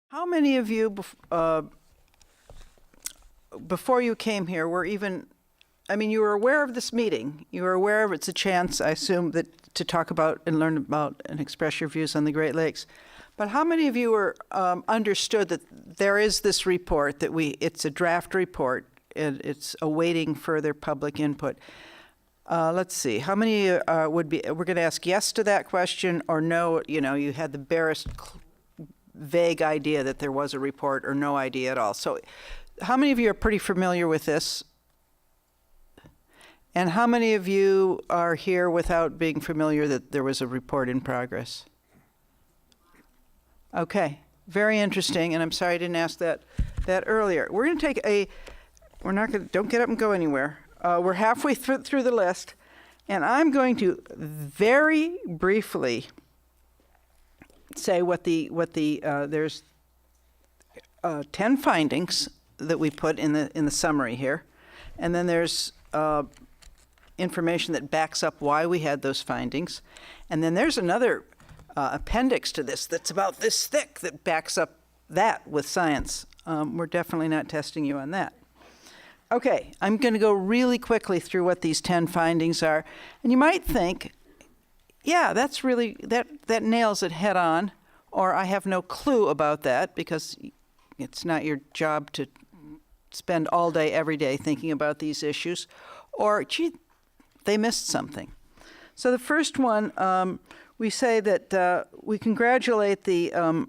How many of you, before you came here, were even, you were aware of this meeting. You were aware of it's a chance, I assume, that to talk about and learn about and express your views on the Great Lakes. But how many of you were understood that there is this report, that it's a draft report, and it's awaiting further public input? Let's see, how many would be, we're gonna ask yes to that question, or no, you had the barest vague idea that there was a report, or no idea at all. So how many of you are pretty familiar with this? And how many of you are here without being familiar that there was a report in progress? Okay, very interesting, and I'm sorry I didn't ask that earlier. We're going to take don't get up and go anywhere. We're halfway through the list, and I'm going to very briefly say there's 10 findings that we put in the summary here, and then there's information that backs up why we had those findings, and then there's another appendix to this that's about this thick that backs up that with science. We're definitely not testing you on that. Okay, I'm going to go really quickly through what these 10 findings are, and you might think, yeah, that's really, that nails it head on, or I have no clue about that, because it's not your job to spend all day, every day thinking about these issues, or, gee, they missed something. So the first one, we say that we congratulate the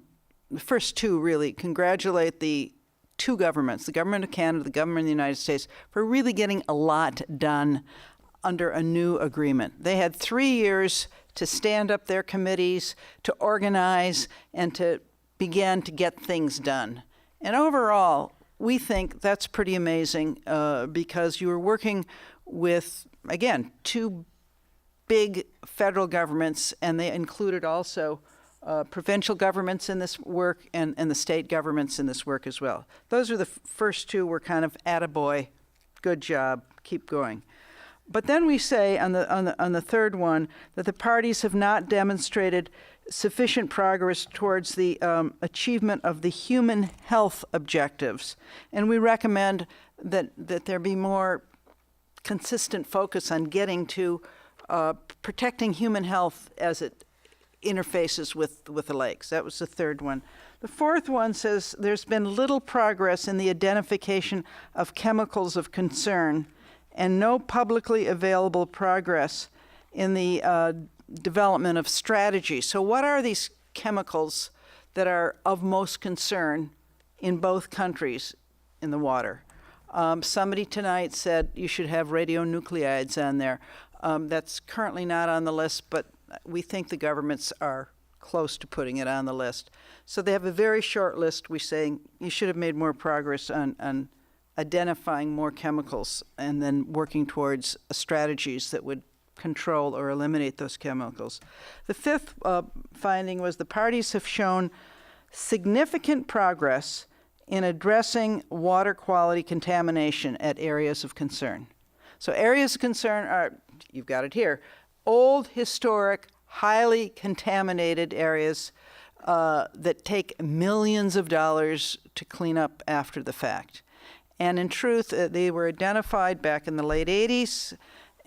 first two, really, congratulate the two governments, the government of Canada, the government of the United States, for really getting a lot done under a new agreement. They had 3 years to stand up their committees, to organize, and to begin to get things done. And overall, we think that's pretty amazing because you were working with, again, two big federal governments, and they included also provincial governments in this work and the state governments in this work as well. Those are the first two were kind of attaboy, good job, keep going. But then we say on the third one that the parties have not demonstrated sufficient progress towards the achievement of the human health objectives. And we recommend that there be more consistent focus on getting to protecting human health as it interfaces with the lakes. That was the third one. The fourth one says there's been little progress in the identification of chemicals of concern and no publicly available progress in the development of strategy. So what are these chemicals that are of most concern in both countries in the water? Somebody tonight said you should have radionuclides on there. That's currently not on the list, but we think the governments are close to putting it on the list. So they have a very short list. We're saying you should have made more progress on identifying more chemicals and then working towards strategies that would control or eliminate those chemicals. The fifth finding was the parties have shown significant progress in addressing water quality contamination at areas of concern. So areas of concern are, you've got it here, old, historic, highly contaminated areas that take millions of dollars to clean up after the fact. And in truth, they were identified back in the late 80s,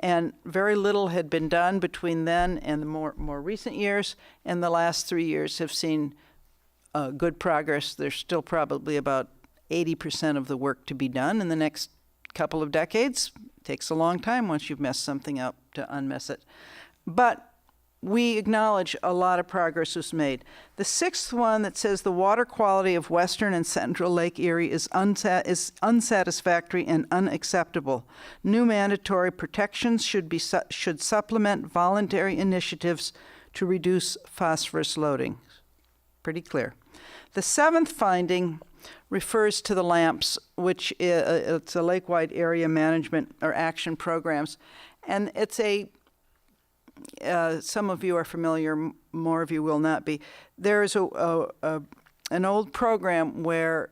and very little had been done between then and the more recent years, and the last 3 years have seen good progress. There's still probably about 80% of the work to be done in the next couple of decades. It takes a long time once you've messed something up to unmess it. But we acknowledge a lot of progress was made. The sixth one that says the water quality of Western and Central Lake Erie is unsatisfactory and unacceptable. New mandatory protections should supplement voluntary initiatives to reduce phosphorus loading. Pretty clear. The seventh finding refers to the LAMPs, which it's a lake-wide area management or action programs, and it's some of you are familiar, more of you will not be. There is an old program where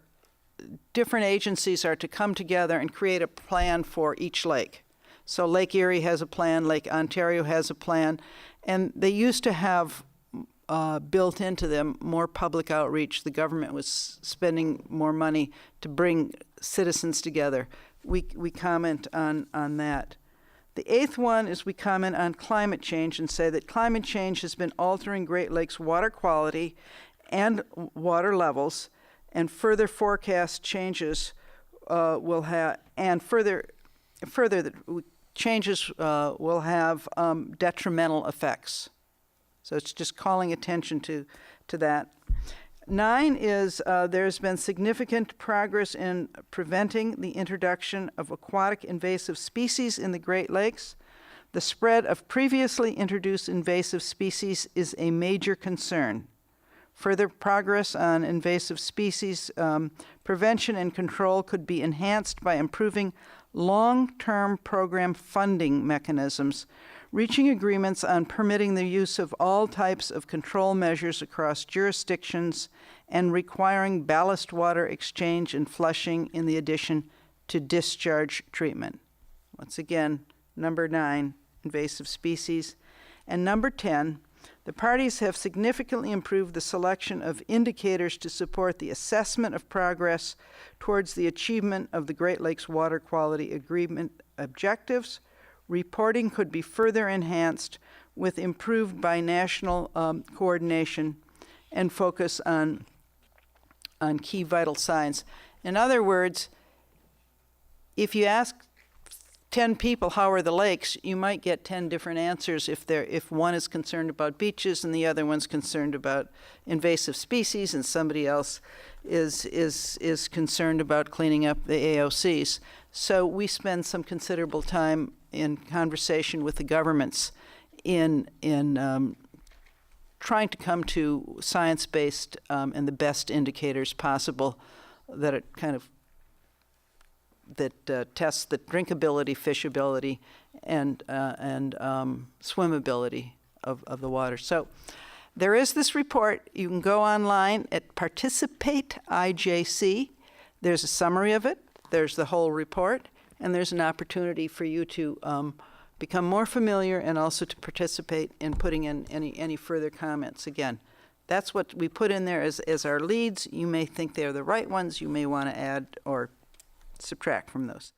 different agencies are to come together and create a plan for each lake. So Lake Erie has a plan, Lake Ontario has a plan, and they used to have built into them more public outreach. The government was spending more money to bring citizens together. We comment on that. The 8th one is we comment on climate change and say that climate change has been altering Great Lakes water quality and water levels, and further forecast changes will have, and further that changes will have detrimental effects. So it's just calling attention to that. 9 is there's been significant progress in preventing the introduction of aquatic invasive species in the Great Lakes. The spread of previously introduced invasive species is a major concern. Further progress on invasive species prevention and control could be enhanced by improving long-term program funding mechanisms, reaching agreements on permitting the use of all types of control measures across jurisdictions, and requiring ballast water exchange and flushing in the addition to discharge treatment. Once again, number 9, invasive species. And number 10, the parties have significantly improved the selection of indicators to support the assessment of progress towards the achievement of the Great Lakes Water Quality Agreement objectives. Reporting could be further enhanced with improved binational coordination and focus on key vital signs. In other words, if you ask 10 people how are the lakes, you might get 10 different answers if one is concerned about beaches and the other one's concerned about invasive species and somebody else is concerned about cleaning up the AOCs. So we spend some considerable time in conversation with the governments in trying to come to science-based and the best indicators possible that it kind of tests the drinkability, fishability, and swimmability of the water. So there is this report. You can go online at Participate IJC. There's a summary of it. There's the whole report, and there's an opportunity for you to become more familiar and also to participate in putting in any further comments. Again, that's what we put in there as our leads. You may think they're the right ones. You may want to add or subtract from those.